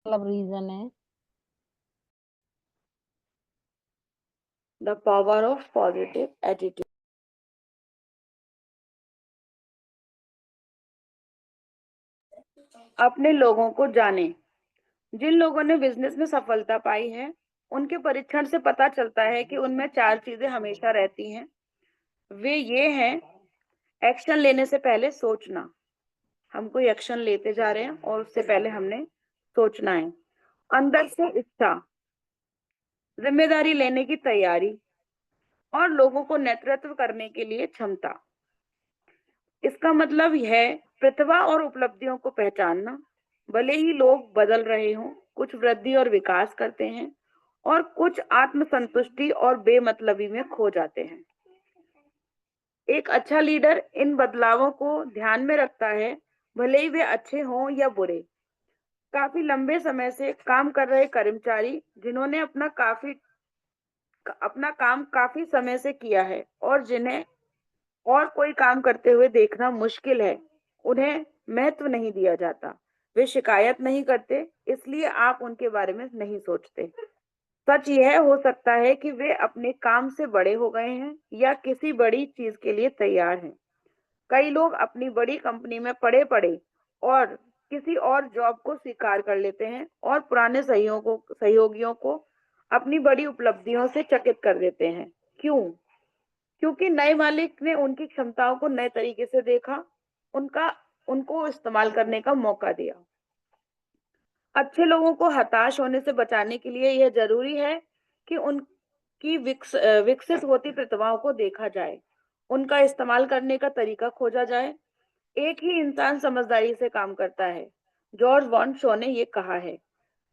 मतलब रीजन है। The power of positive attitude. अपने लोगों को जाने। जिन लोगों ने बिजनेस में सफलता पाई है, उनके परीक्षण से पता चलता है कि उनमें चार चीजें हमेशा रहती हैं। वे ये हैं: एक्शन लेने से पहले सोचना। हम कोई एक्शन लेते जा रहे हैं और उससे पहले हमने सोचना है। अंदर से इच्छा, जिम्मेदारी लेने की तैयारी और लोगों को नेतृत्व करने के लिए क्षमता। इसका मतलब है प्रतिभा और उपलब्धियों को पहचानना। भले ही लोग बदल रहे हों, कुछ वृद्धि और विकास करते हैं और कुछ आत्मसंतुष्टि और बेमतलबी में खो जाते हैं। एक अच्छा लीडर इन बदलावों को ध्यान में रखता है, भले ही वे अच्छे हों या बुरे। काफी लंबे समय से काम कर रहे कर्मचारी जिन्होंने अपना काम काफी समय से किया है और जिन्हें और कोई काम करते हुए देखना मुश्किल है, उन्हें महत्व नहीं दिया जाता। वे शिकायत नहीं करते, इसलिए आप उनके बारे में नहीं सोचते। सच यह हो सकता है कि वे अपने काम से बड़े हो गए हैं या किसी बड़ी चीज के लिए तैयार हैं। कई लोग अपनी बड़ी कंपनी में पड़े पड़े और किसी और जॉब को स्वीकार कर लेते हैं और पुराने सहयोगियों को अपनी बड़ी उपलब्धियों से चकित कर देते हैं। क्यों? क्योंकि नए मालिक ने उनकी क्षमताओं को नए तरीके से देखा, उनका उनको इस्तेमाल करने का मौका दिया। अच्छे लोगों को हताश होने से बचाने के लिए यह जरूरी है कि उनकी विकसित होती प्रतिभाओं को देखा जाए, उनका इस्तेमाल करने का तरीका खोजा जाए। एक ही इंसान समझदारी से काम करता है। जॉर्ज वॉन शो ने यह कहा है,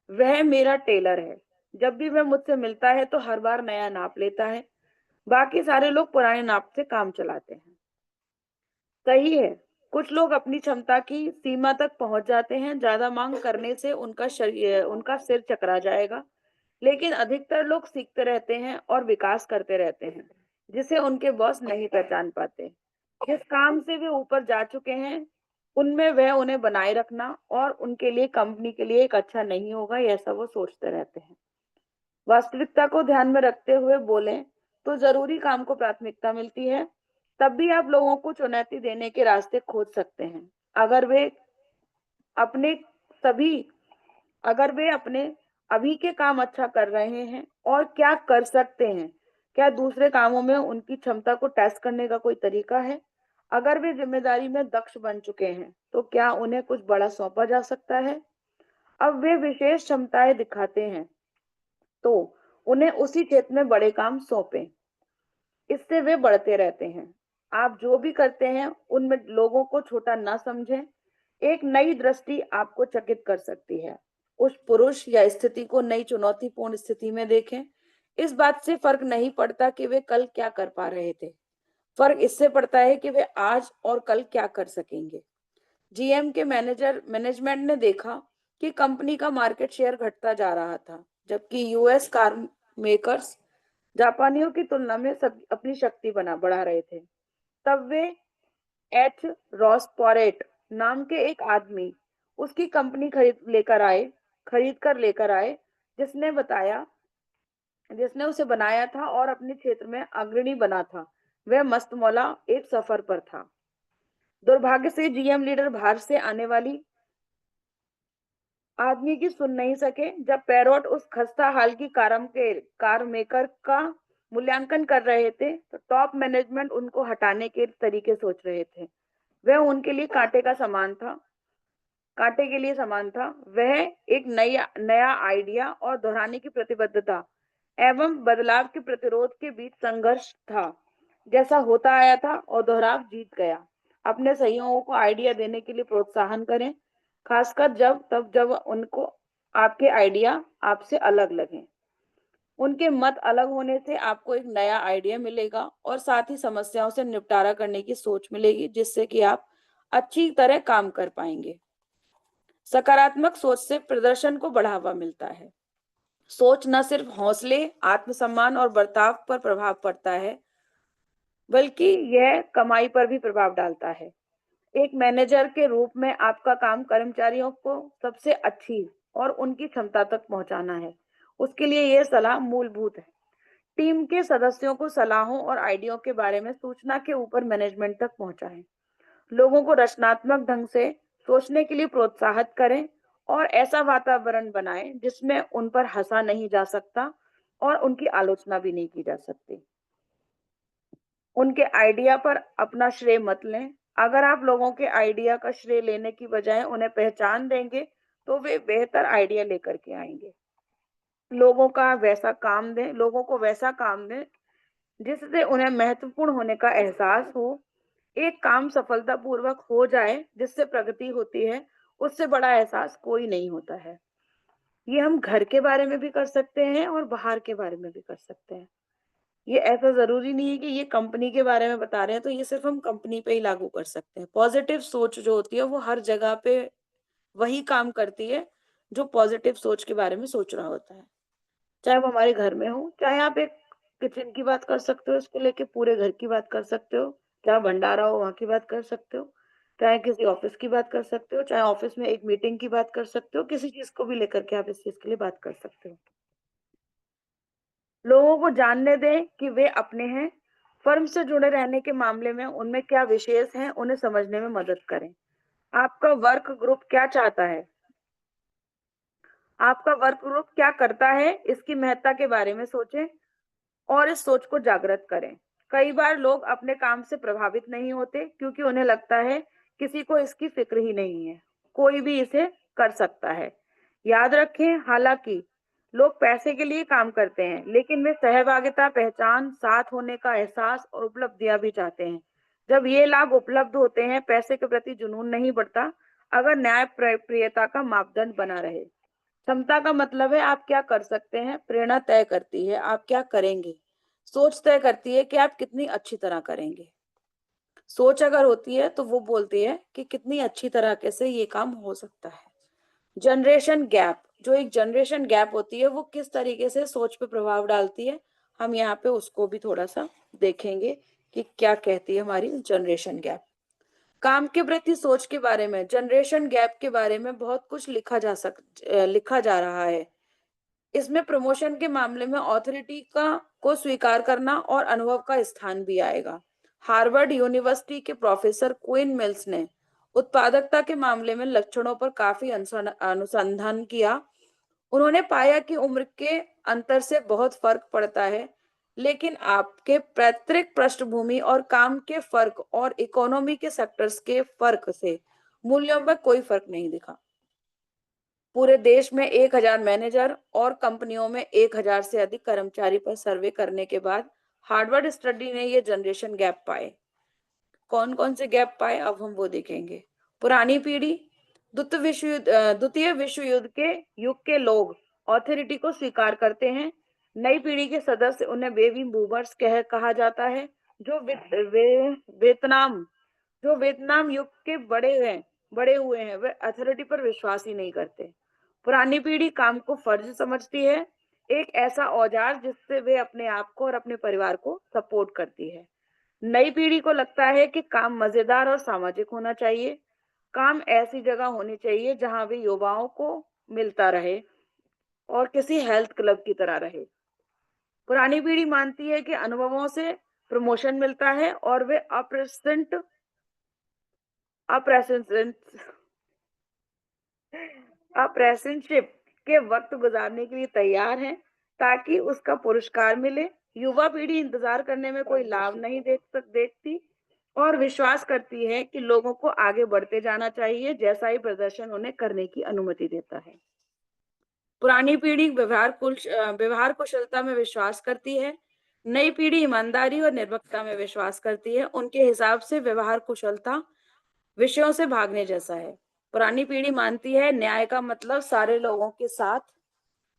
वह मेरा टेलर है। जब भी वह मुझसे मिलता है तो हर बार नया नाप लेता है, बाकी सारे लोग पुराने नाप से काम चलाते हैं। सही है, कुछ लोग अपनी क्षमता की सीमा तक पहुंच जाते हैं। ज्यादा मांग करने से उनका सिर चकरा जाएगा। लेकिन अधिकतर लोग सीखते रहते हैं और विकास करते रहते हैं, जिसे उनके बॉस नहीं पहचान पाते। जिस काम से वे ऊपर जा चुके हैं, उनमें वह उन्हें बनाए रखना और उनके लिए कंपनी के लिए एक अच्छा नहीं होगा, ऐसा वो सोचते रहते हैं। वास्तविकता को ध्यान में रखते हुए बोलें तो जरूरी काम को प्राथमिकता मिलती है। तब भी आप लोगों को चुनौती देने के रास्ते खोज सकते हैं। अगर वे अपने सभी अगर वे अपने अभी के काम अच्छा कर रहे हैं और क्या कर सकते हैं, क्या दूसरे कामों में उनकी क्षमता को टेस्ट करने का कोई तरीका है? अगर वे जिम्मेदारी में दक्ष बन चुके हैं तो क्या उन्हें कुछ बड़ा सौंपा जा सकता है? अब वे विशेष क्षमताएं दिखाते हैं तो उन्हें उसी क्षेत्र में बड़े काम सौंपें। इससे वे बढ़ते रहते हैं। आप जो भी करते हैं उनमें लोगों को छोटा ना समझें। एक नई दृष्टि आपको चकित कर सकती है। उस पुरुष या स्थिति को नई चुनौतीपूर्ण स्थिति में देखें। इस बात से फर्क नहीं पड़ता कि वे कल क्या कर पा रहे थे, फर्क इससे पड़ता है कि वे आज और कल क्या कर सकेंगे। जीएम के मैनेजमेंट ने देखा कि कंपनी का मार्केट शेयर घटता जा रहा था, जबकि यूएस कार मेकर्स जापानियों की तुलना में सब अपनी शक्ति बना बढ़ा रहे थे। तब वे एच रॉसपोरेट नाम के एक आदमी उसकी कंपनी खरीद कर लेकर आए, जिसने बताया जिसने उसे बनाया था और अपने क्षेत्र में अग्रणी बना था। वह मस्त मौला एक सफर पर था। दुर्भाग्य से जीएम लीडर बाहर से आने वाली आदमी की सुन नहीं सके। जब पैरोट उस खस्ता हाल की कार मेकर का मूल्यांकन कर रहे थे तो टॉप मैनेजमेंट उनको हटाने के तरीके सोच रहे थे। वह उनके लिए कांटे के लिए समान था। वह एक नया आइडिया और दोहराने की प्रतिबद्धता एवं बदलाव के प्रतिरोध के बीच संघर्ष था। जैसा होता आया था और दोहराव जीत गया। अपने सहयोगियों को आइडिया देने के लिए प्रोत्साहन करें, खासकर जब उनको आपके आइडिया आपसे अलग लगे। उनके मत अलग होने से आपको एक नया आइडिया मिलेगा और साथ ही समस्याओं से निपटारा करने की सोच मिलेगी, जिससे कि आप अच्छी तरह काम कर पाएंगे। सकारात्मक सोच से प्रदर्शन को बढ़ावा मिलता है। सोच न सिर्फ हौसले, आत्मसम्मान और बर्ताव पर प्रभाव पड़ता है, बल्कि यह कमाई पर भी प्रभाव डालता है। एक मैनेजर के रूप में आपका काम कर्मचारियों को सबसे अच्छी और उनकी क्षमता तक पहुंचाना है। उसके लिए ये सलाह मूलभूत है। टीम के सदस्यों को सलाहों और आइडिया के बारे में सूचना के ऊपर मैनेजमेंट तक पहुंचाएं। लोगों को रचनात्मक ढंग से सोचने के लिए प्रोत्साहित करें और ऐसा वातावरण बनाएं जिसमें उन पर हंसा नहीं जा सकता और उनकी आलोचना भी नहीं की जा सकती। उनके आइडिया पर अपना श्रेय मत लें। अगर आप लोगों के आइडिया का श्रेय लेने की बजाय उन्हें पहचान देंगे तो वे बेहतर आइडिया लेकर के आएंगे। लोगों को वैसा काम दें जिससे उन्हें महत्वपूर्ण होने का एहसास हो। एक काम सफलतापूर्वक हो जाए जिससे प्रगति होती है, उससे बड़ा एहसास कोई नहीं होता है। ये हम घर के बारे में भी कर सकते हैं और बाहर के बारे में भी कर सकते हैं। ये ऐसा जरूरी नहीं है कि ये कंपनी के बारे में बता रहे हैं तो ये सिर्फ हम कंपनी पे ही लागू कर सकते हैं। पॉजिटिव सोच जो होती है वो हर जगह पे वही काम करती है जो पॉजिटिव सोच के बारे में सोच रहा होता है। चाहे वो हमारे घर में हो, चाहे आप एक किचन की बात कर सकते हो, इसको लेके पूरे घर की बात कर सकते हो, चाहे भंडारा हो वहां की बात कर सकते हो, चाहे किसी ऑफिस की बात कर सकते हो, चाहे ऑफिस में एक मीटिंग की बात कर सकते हो, किसी चीज को भी लेकर के आप इस चीज के लिए बात कर सकते हो। लोगों को जानने दें कि वे अपने हैं। फर्म से जुड़े रहने के मामले में उनमें क्या विशेष है, उन्हें समझने में मदद करें। आपका वर्क ग्रुप क्या चाहता है, आपका वर्क ग्रुप क्या करता है, इसकी महत्ता के बारे में सोचें और इस सोच को जागृत करें। कई बार लोग अपने काम से प्रभावित नहीं होते क्योंकि उन्हें लगता है किसी को इसकी फिक्र ही नहीं है, कोई भी इसे कर सकता है। याद रखें, हालांकि लोग पैसे के लिए काम करते हैं, लेकिन वे सहभागिता, पहचान, साथ होने का एहसास और उपलब्धियां भी चाहते हैं। जब ये लाभ उपलब्ध होते हैं, पैसे के प्रति जुनून नहीं बढ़ता, अगर न्याय प्रियता का मापदंड बना रहे। क्षमता का मतलब है आप क्या कर सकते हैं, प्रेरणा तय करती है आप क्या करेंगे, सोच तय करती है कि आप कितनी अच्छी तरह करेंगे। सोच अगर होती है तो वो बोलती है कि कितनी अच्छी तरीके से ये काम हो सकता है। जनरेशन गैप, जो एक जनरेशन गैप होती है वो किस तरीके से सोच पे प्रभाव डालती है, हम यहाँ पे उसको भी थोड़ा सा देखेंगे कि क्या कहती है हमारी जनरेशन गैप। काम के प्रति सोच के बारे में, जनरेशन गैप के बारे में बहुत कुछ लिखा जा रहा है। इसमें प्रमोशन के मामले में ऑथोरिटी का को स्वीकार करना और अनुभव का स्थान भी आएगा। हार्वर्ड यूनिवर्सिटी के प्रोफेसर क्विन मिल्स ने उत्पादकता के मामले में लक्षणों पर काफी अनुसंधान किया। उन्होंने पाया कि उम्र के अंतर से बहुत फर्क पड़ता है, लेकिन आपके पैतृक पृष्ठभूमि और काम के फर्क और इकोनॉमी के सेक्टर्स के फर्क से मूल्यों में कोई फर्क नहीं दिखा। पूरे देश में 1000 मैनेजर और कंपनियों में 1000 से अधिक कर्मचारी पर सर्वे करने के बाद हार्वर्ड स्टडी ने ये जनरेशन गैप पाए। कौन कौन से गैप पाए अब हम वो देखेंगे। पुरानी पीढ़ी, द्वितीय विश्व युद्ध के युग के लोग ऑथोरिटी को स्वीकार करते हैं। नई पीढ़ी के सदस्य, उन्हें बेबी बूमर्स कहा जाता है, जो वियतनाम जो वियतनाम युग के बड़े हुए हैं, वे अथॉरिटी पर विश्वास ही नहीं करते। पुरानी पीढ़ी काम को फर्ज समझती है, एक ऐसा औजार जिससे वे अपने आप को और अपने परिवार को सपोर्ट करती है। नई पीढ़ी को लगता है कि काम मजेदार और सामाजिक होना चाहिए। काम ऐसी जगह होनी चाहिए जहां वे युवाओं को मिलता रहे और किसी हेल्थ क्लब की तरह रहे। पुरानी पीढ़ी मानती है कि अनुभवों से प्रमोशन मिलता है और वे अप्रेंटिसशिप के वक्त गुजारने के लिए तैयार हैं ताकि उसका पुरस्कार मिले। युवा पीढ़ी इंतजार करने में कोई लाभ नहीं देखती और विश्वास करती है कि लोगों को आगे बढ़ते जाना चाहिए, जैसा ही प्रदर्शन उन्हें करने की अनुमति देता है। पुरानी पीढ़ी व्यवहार कुशलता में विश्वास करती है। नई पीढ़ी ईमानदारी और निर्भरता में विश्वास करती है। उनके हिसाब से व्यवहार कुशलता विषयों से भागने जैसा है। पुरानी पीढ़ी मानती है न्याय का मतलब सारे लोगों के साथ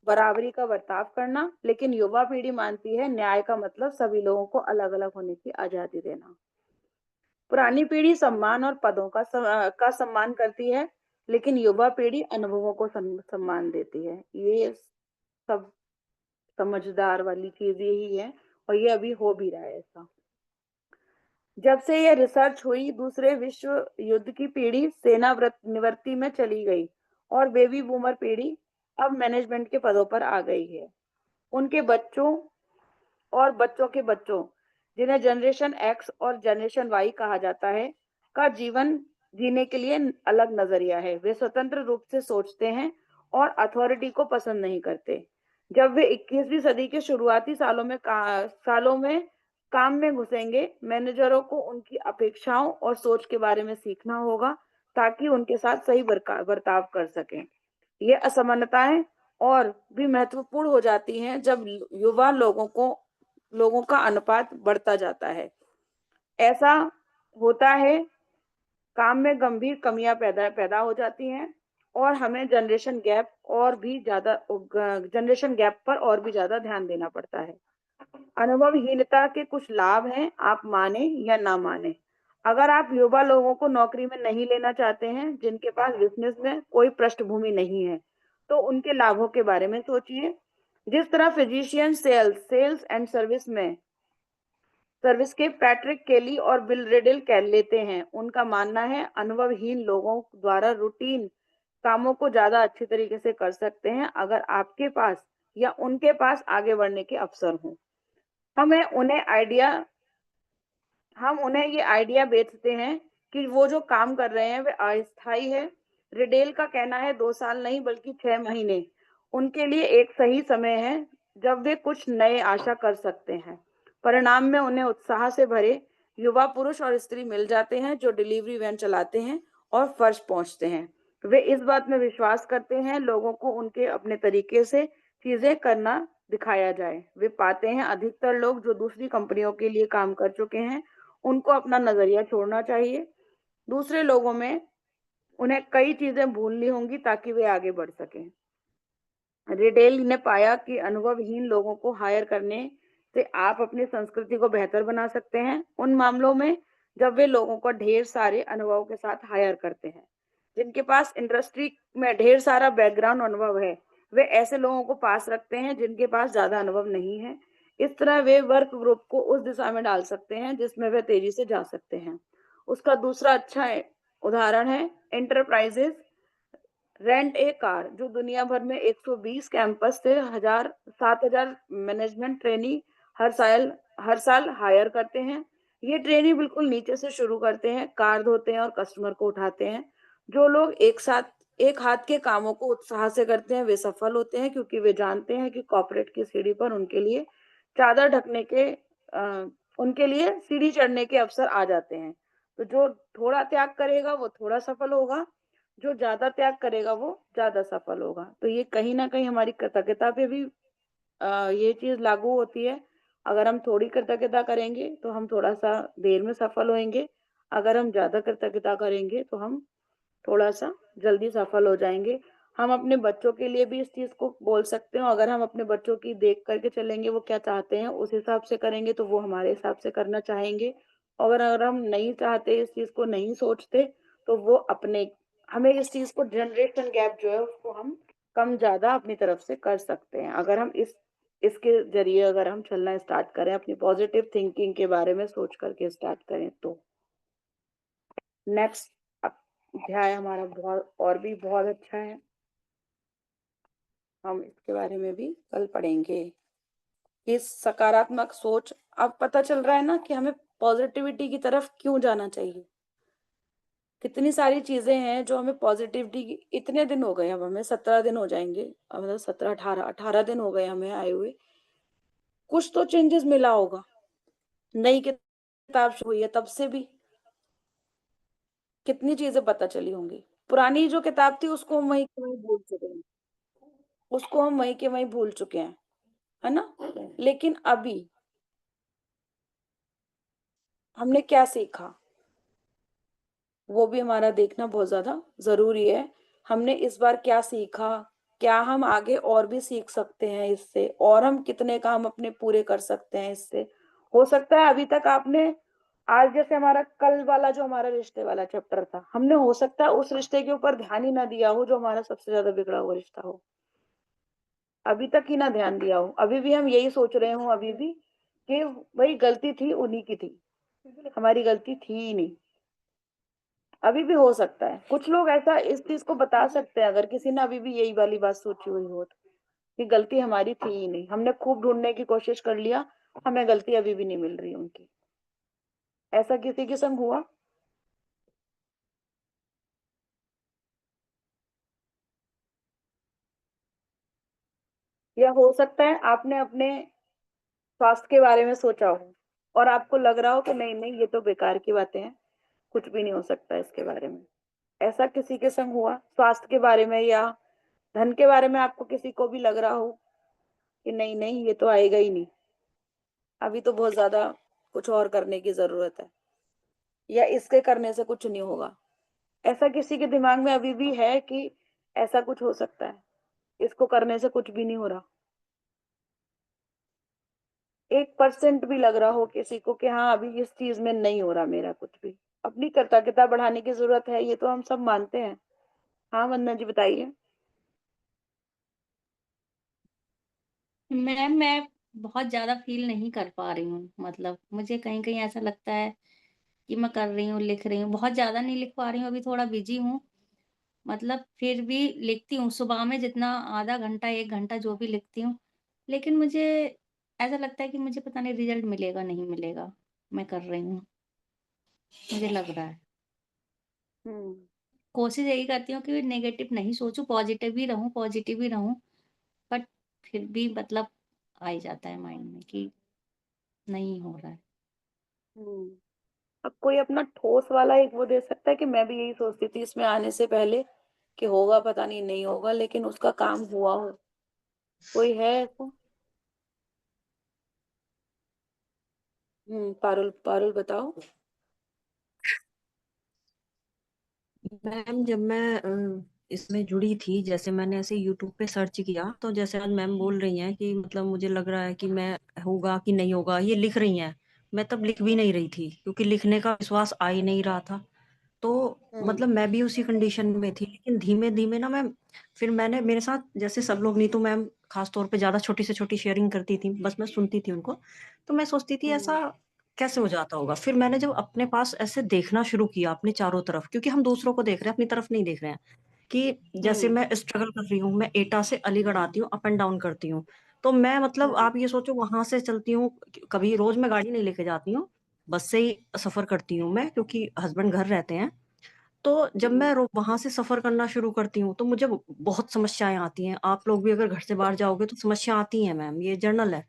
बराबरी का बर्ताव करना, लेकिन युवा पीढ़ी मानती है न्याय का मतलब सभी लोगों को अलग अलग होने की आजादी देना। पुरानी पीढ़ी सम्मान और पदों का सम्मान करती है, लेकिन युवा पीढ़ी अनुभवों को सम्मान देती है। ये सब समझदार वाली चीज यही है और ये अभी हो भी रहा है ऐसा। जब से यह रिसर्च हुई, दूसरे विश्व युद्ध की पीढ़ी सेना निवृत्ति में चली गई और बेबी बूमर पीढ़ी अब मैनेजमेंट के पदों पर आ गई है। उनके बच्चों और बच्चों के बच्चों, जिन्हें जनरेशन एक्स और जनरेशन वाई कहा जाता है, का जीवन जीने के लिए अलग नजरिया है। वे स्वतंत्र रूप से सोचते हैं और अथॉरिटी को पसंद नहीं करते। जब वे 21वीं सदी के शुरुआती सालों में काम में घुसेंगे, मैनेजरों को उनकी अपेक्षाओं और सोच के बारे में सीखना होगा ताकि उनके साथ सही बर्ताव कर सकें। ये असमानताएं और भी महत्वपूर्ण हो जाती हैं जब युवा लोगों का अनुपात बढ़ता जाता है। ऐसा होता है, काम में गंभीर कमियां पैदा पैदा हो जाती हैं और हमें जनरेशन गैप पर और भी ज्यादा ध्यान देना पड़ता है। अनुभवहीनता के कुछ लाभ हैं, आप माने या ना माने। अगर आप युवा लोगों को नौकरी में नहीं लेना चाहते हैं जिनके पास बिजनेस में कोई पृष्ठभूमि नहीं है, तो उनके लाभों के बारे में सोचिए। जिस तरह फिजिशियन सेल्स एंड सर्विस के पैट्रिक केली और बिल रेडल कह लेते हैं, उनका मानना है अनुभवहीन लोगों द्वारा रूटीन कामों को ज्यादा अच्छी तरीके से कर सकते हैं अगर आपके पास या उनके पास आगे बढ़ने के अवसर हों। हमें उन्हें आइडिया हम उन्हें ये आइडिया बेचते हैं कि वो जो काम कर रहे हैं वे अस्थायी है। रिडेल का कहना है 2 साल नहीं बल्कि 6 महीने उनके लिए एक सही समय है जब वे कुछ नए आशा कर सकते हैं। परिणाम में उन्हें उत्साह से भरे युवा पुरुष और स्त्री मिल जाते हैं जो डिलीवरी वैन चलाते हैं और फर्श पहुंचते हैं। वे इस बात में विश्वास करते हैं लोगों को उनके अपने तरीके से चीजें करना दिखाया जाए। वे पाते हैं अधिकतर लोग जो दूसरी कंपनियों के लिए काम कर चुके हैं उनको अपना नजरिया छोड़ना चाहिए। दूसरे लोगों में उन्हें कई चीजें भूलनी होंगी ताकि वे आगे बढ़ सकें। रिडेल ने पाया कि अनुभवहीन लोगों को हायर करने से आप अपनी संस्कृति को बेहतर बना सकते हैं उन मामलों में जब वे लोगों को ढेर सारे अनुभव के साथ हायर करते हैं। जिनके पास इंडस्ट्री में ढेर सारा बैकग्राउंड अनुभव है, वे ऐसे लोगों को पास रखते हैं जिनके पास ज्यादा अनुभव नहीं है। इस तरह वे वर्क ग्रुप को उस दिशा में डाल सकते हैं जिसमें वे तेजी से जा सकते हैं। उसका दूसरा अच्छा उदाहरण है एंटरप्राइजेस रेंट ए कार, जो दुनिया भर में 120 कैंपस से 7,000 मैनेजमेंट ट्रेनी हर साल हायर करते हैं। ये ट्रेनी बिल्कुल नीचे से शुरू करते हैं, कार धोते हैं और कस्टमर को उठाते हैं। जो लोग एक हाथ के कामों को उत्साह से करते हैं वे सफल होते हैं क्योंकि वे जानते हैं कि कॉर्पोरेट की सीढ़ी पर चादर ढकने के उनके लिए सीढ़ी चढ़ने के अवसर आ जाते हैं। तो जो थोड़ा त्याग करेगा वो थोड़ा सफल होगा, जो ज्यादा त्याग करेगा वो ज्यादा सफल होगा। तो ये कहीं ना कहीं हमारी कृतज्ञता पे भी ये चीज लागू होती है। अगर हम थोड़ी कृतज्ञता करेंगे तो हम थोड़ा सा देर में सफल होंगे। अगर हम ज्यादा कृतज्ञता करेंगे तो हम थोड़ा सा जल्दी सफल हो जाएंगे। हम अपने बच्चों के लिए भी इस चीज को बोल सकते हो। अगर हम अपने बच्चों की देख करके चलेंगे वो क्या चाहते हैं उस हिसाब से करेंगे तो वो हमारे हिसाब से करना चाहेंगे। और अगर हम नहीं चाहते इस चीज को नहीं सोचते तो वो अपने हमें इस चीज को जनरेशन गैप जो है उसको हम कम ज्यादा अपनी तरफ से कर सकते हैं। अगर हम इसके जरिए अगर हम चलना स्टार्ट करें, अपनी पॉजिटिव थिंकिंग के बारे में सोच करके स्टार्ट करें तो नेक्स्ट अध्याय हमारा बहुत और भी बहुत अच्छा है। हम इसके बारे में भी कल पढ़ेंगे। इस सकारात्मक सोच, अब पता चल रहा है ना कि हमें पॉजिटिविटी की तरफ क्यों जाना चाहिए। कितनी सारी चीजें हैं जो हमें पॉजिटिविटी की, इतने दिन हो गए, अब हमें 17 दिन हो जाएंगे, मतलब 17 18 18 दिन हो गए हमें आए हुए। कुछ तो चेंजेस मिला होगा। नई किताब शुरू हुई है तब से भी कितनी चीजें पता चली होंगी। पुरानी जो किताब थी उसको हम वहीं के वहीं भूल चुके हैं, है ना। लेकिन अभी हमने क्या सीखा वो भी हमारा देखना बहुत ज्यादा जरूरी है। हमने इस बार क्या सीखा, क्या हम आगे और भी सीख सकते हैं इससे, और हम कितने काम अपने पूरे कर सकते हैं इससे। हो सकता है अभी तक आपने आज जैसे हमारा कल वाला जो हमारा रिश्ते वाला चैप्टर था, हमने हो सकता है उस रिश्ते के ऊपर ध्यान ही ना दिया हो जो हमारा सबसे ज्यादा बिगड़ा हुआ रिश्ता हो, अभी तक ही ना ध्यान दिया हो। अभी भी हम यही सोच रहे हो अभी भी कि भाई गलती थी उन्हीं की थी, हमारी गलती थी ही नहीं। अभी भी हो सकता है, कुछ लोग ऐसा इस चीज को बता सकते हैं, अगर किसी ने अभी भी यही वाली बात सोची हुई हो तो, कि गलती हमारी थी ही नहीं, हमने खूब ढूंढने की कोशिश कर लिया, हमें गलती अभी भी नहीं मिल रही उनकी। ऐसा किसी के संग हुआ? या हो सकता है आपने अपने स्वास्थ्य के बारे में सोचा हो और आपको लग रहा हो कि नहीं नहीं, ये तो बेकार की बातें हैं, कुछ भी नहीं हो सकता इसके बारे में। ऐसा किसी के संग हुआ स्वास्थ्य के बारे में, या धन के बारे में आपको किसी को भी लग रहा हो कि नहीं नहीं, ये तो आएगा ही नहीं, अभी तो बहुत ज्यादा कुछ और करने की जरूरत है, या इसके करने से कुछ नहीं होगा? ऐसा किसी के दिमाग में अभी भी है कि ऐसा कुछ हो सकता है, इसको करने से कुछ भी नहीं हो रहा? 1% भी लग रहा हो किसी को कि हाँ अभी इस चीज में नहीं हो रहा मेरा कुछ भी, अपनी कृतज्ञता बढ़ाने की जरूरत है, ये तो हम सब मानते हैं। हाँ वंदना जी बताइए। मैं बहुत ज़्यादा फ़ील नहीं कर पा रही हूँ। मतलब मुझे कहीं-कहीं ऐसा लगता है कि मैं कर रही हूँ, लिख रही हूँ। बहुत ज़्यादा नहीं लिख पा रही हूँ, अभी थोड़ा बिज़ी हूँ। मतलब फिर भी लिखती हूँ, सुबह में जितना आधा घंटा, 1 घंटा जो भी लिखती हूँ। लेकिन मुझे ऐसा लगता है कि मुझे पता नहीं रिज़ल्ट मिलेगा, नहीं मिलेगा। मैं कर रही हूँ, मुझे लग रहा है। हम्म। कोशिश यही करती हूँ कि नेगेटिव नहीं सोचूँ, पॉज़िटिव ही रहूँ। बट फिर भी मतलब आ ही जाता है माइंड में कि नहीं हो रहा है। हम्म। अब कोई अपना ठोस वाला एक वो दे सकता है कि मैं भी यही सोचती थी इसमें आने से पहले कि होगा, पता नहीं नहीं होगा, लेकिन उसका काम हुआ हो? कोई है ऐसा? पारुल, पारुल बताओ। मैम, जब मैं इसमें जुड़ी थी, जैसे मैंने ऐसे यूट्यूब पे सर्च किया, तो जैसे आज मैम बोल रही हैं कि मतलब मुझे लग रहा है कि मैं होगा कि नहीं होगा, ये लिख रही हैं। मैं तब लिख भी नहीं रही थी क्योंकि लिखने का विश्वास आ ही नहीं रहा था। तो हम्म। मतलब मैं भी उसी कंडीशन में थी, लेकिन धीमे धीमे ना मैम, फिर मैंने मेरे साथ जैसे सब लोग, नहीं तो मैम खास तौर पे ज्यादा छोटी से छोटी शेयरिंग करती थी, बस मैं सुनती थी उनको। तो मैं सोचती थी हम्म। ऐसा कैसे हो जाता होगा। फिर मैंने जब अपने पास ऐसे देखना शुरू किया अपने चारों तरफ, क्योंकि हम दूसरों को देख रहे हैं, अपनी तरफ नहीं देख रहे हैं, कि जैसे हम्म। मैं स्ट्रगल कर रही हूँ, मैं एटा से अलीगढ़ आती हूँ, अप एंड डाउन करती हूँ। तो मैं मतलब हम्म। आप ये सोचो, वहां से चलती हूँ, कभी रोज मैं गाड़ी नहीं लेके जाती हूँ, बस से ही सफर करती हूँ मैं, क्योंकि हस्बैंड घर रहते हैं। तो जब हम्म। मैं वहां से सफर करना शुरू करती हूँ तो मुझे बहुत समस्याएं आती हैं। आप लोग भी अगर घर से बाहर जाओगे तो समस्या आती हैं मैम, ये जर्नल है।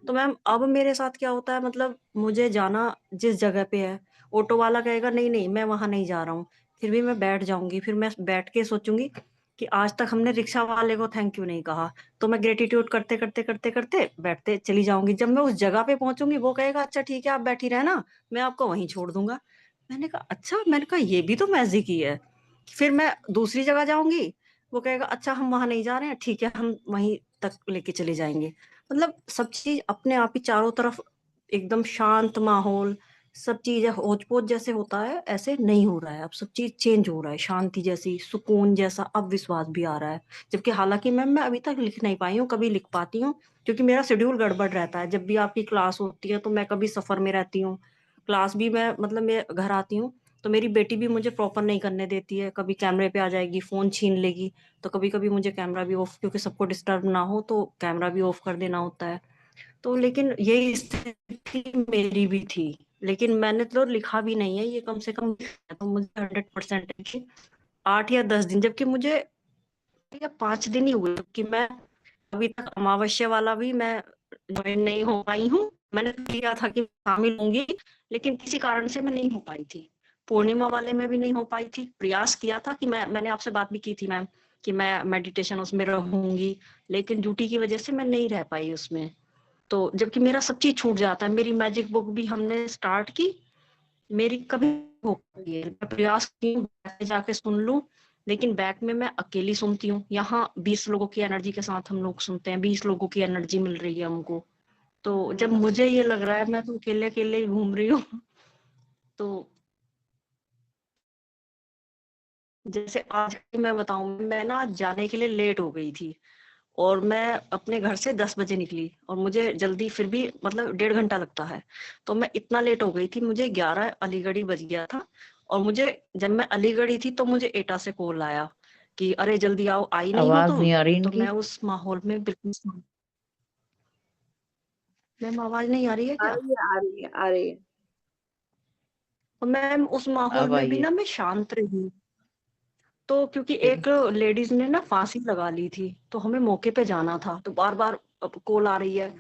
तो मैम अब मेरे साथ क्या होता है, मतलब मुझे जाना जिस जगह पे है, ऑटो वाला कहेगा नहीं नहीं मैं वहां नहीं जा रहा हूँ, फिर भी मैं बैठ जाऊंगी। फिर मैं बैठ के सोचूंगी कि आज तक हमने रिक्शा वाले को थैंक यू नहीं कहा, तो मैं ग्रेटिट्यूड करते करते करते करते बैठते चली जाऊंगी। जब मैं उस जगह पे पहुंचूंगी वो कहेगा अच्छा ठीक है आप बैठी रहना, मैं आपको वहीं छोड़ दूंगा। मैंने कहा अच्छा, मैंने कहा ये भी तो मैजिक ही है। फिर मैं दूसरी जगह जाऊंगी, वो कहेगा अच्छा हम वहां नहीं जा रहे हैं, ठीक है हम वहीं तक लेके चले जाएंगे। मतलब सब चीज अपने आप ही चारों तरफ एकदम शांत माहौल, सब चीजें होच पोच जैसे होता है ऐसे नहीं हो रहा है। अब सब चीज चेंज हो रहा है, शांति जैसी, सुकून जैसा, अब विश्वास भी आ रहा है। जबकि हालांकि मैम मैं अभी तक लिख नहीं पाई हूँ, कभी लिख पाती हूँ क्योंकि मेरा शेड्यूल गड़बड़ रहता है। जब भी आपकी क्लास होती है तो मैं कभी सफर में रहती हूँ, क्लास भी मैं मतलब मैं घर आती हूँ तो मेरी बेटी भी मुझे प्रॉपर नहीं करने देती है, कभी कैमरे पे आ जाएगी, फोन छीन लेगी। तो कभी कभी मुझे कैमरा भी ऑफ, क्योंकि सबको डिस्टर्ब ना हो तो कैमरा भी ऑफ कर देना होता है। तो लेकिन यही स्थिति मेरी भी थी, लेकिन मैंने तो लिखा भी नहीं है ये कम से कम। तो मुझे 100% है कि 8 या 10 दिन, जबकि मुझे या 5 दिन ही हुए कि मैं अभी तक अमावस्या वाला भी मैं ज्वाइन नहीं हो पाई हूँ। मैंने किया था कि शामिल होंगी, लेकिन किसी कारण से मैं नहीं हो पाई थी। पूर्णिमा वाले में भी नहीं हो पाई थी। प्रयास किया था कि मैंने आपसे बात भी की थी मैम कि मैं मेडिटेशन उसमें रहूंगी, लेकिन ड्यूटी की वजह से मैं नहीं रह पाई उसमें। तो जबकि मेरा सब चीज छूट जाता है। मेरी मैजिक बुक भी हमने स्टार्ट की, मेरी कभी हो पाई है। मैं प्रयास की हूँ जाके सुन लूं, लेकिन बैक में मैं अकेली सुनती हूँ। यहाँ 20 लोगों की एनर्जी के साथ हम लोग सुनते हैं, 20 लोगों की एनर्जी मिल रही है हमको। तो जब हम्म। मुझे ये लग रहा है मैं तो अकेले अकेले ही घूम रही हूँ। तो जैसे आज की मैं बताऊं, मैं ना जाने के लिए लेट हो गई थी, और मैं अपने घर से 10 बजे निकली, और मुझे जल्दी फिर भी मतलब 1.5 घंटा लगता है। तो मैं इतना लेट हो गई थी, मुझे 11 अलीगढ़ ही बज गया था। और मुझे जब मैं अलीगढ़ ही थी तो मुझे एटा से कॉल आया कि अरे जल्दी आओ, आई नहीं हो आवाज तुम। नहीं आ रही तो इनकी। मैं उस माहौल में बिल्कुल। मैम आवाज नहीं आ रही है आ क्या? रही है, आ रही है, आ रही है। तो मैम उस माहौल अब में भी आइए। ना मैं शांत रही। तो क्योंकि ठीक। एक लेडीज ने ना फांसी लगा ली थी, तो हमें मौके पे जाना था, तो बार बार कॉल आ रही है,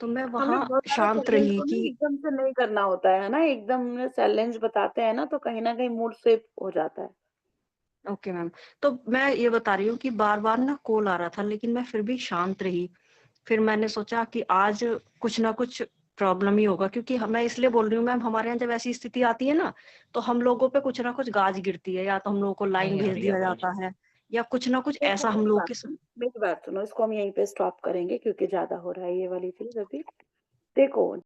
तो मैं हमें वहां बहुत सारे शांत चैलेंज रही को ना कि एकदम से नहीं करना होता है ना, एकदम चैलेंज बताते हैं ना तो कहीं ना कहीं मूड स्विंग हो जाता है। Okay ma'am. तो मैं ये बता रही हूँ कि बार बार ना कॉल आ रहा था, लेकिन मैं फिर भी शांत रही। फिर मैंने सोचा कि आज कुछ ना कुछ प्रॉब्लम ही होगा, क्योंकि मैं इसलिए बोल रही हूँ मैम, हमारे यहाँ जब ऐसी स्थिति आती है ना, तो हम लोगों पे कुछ ना कुछ गाज गिरती है, या तो हम लोगों को लाइन नहीं आ भेज रही दिया आवाज। जाता है, या कुछ ना कुछ देखो ऐसा हम लोगों के। मेरी बात सुनो, इसको हम यहीं पे स्टॉप करेंगे क्योंकि ज्यादा हो रहा है ये वाली चीज अभी। देखो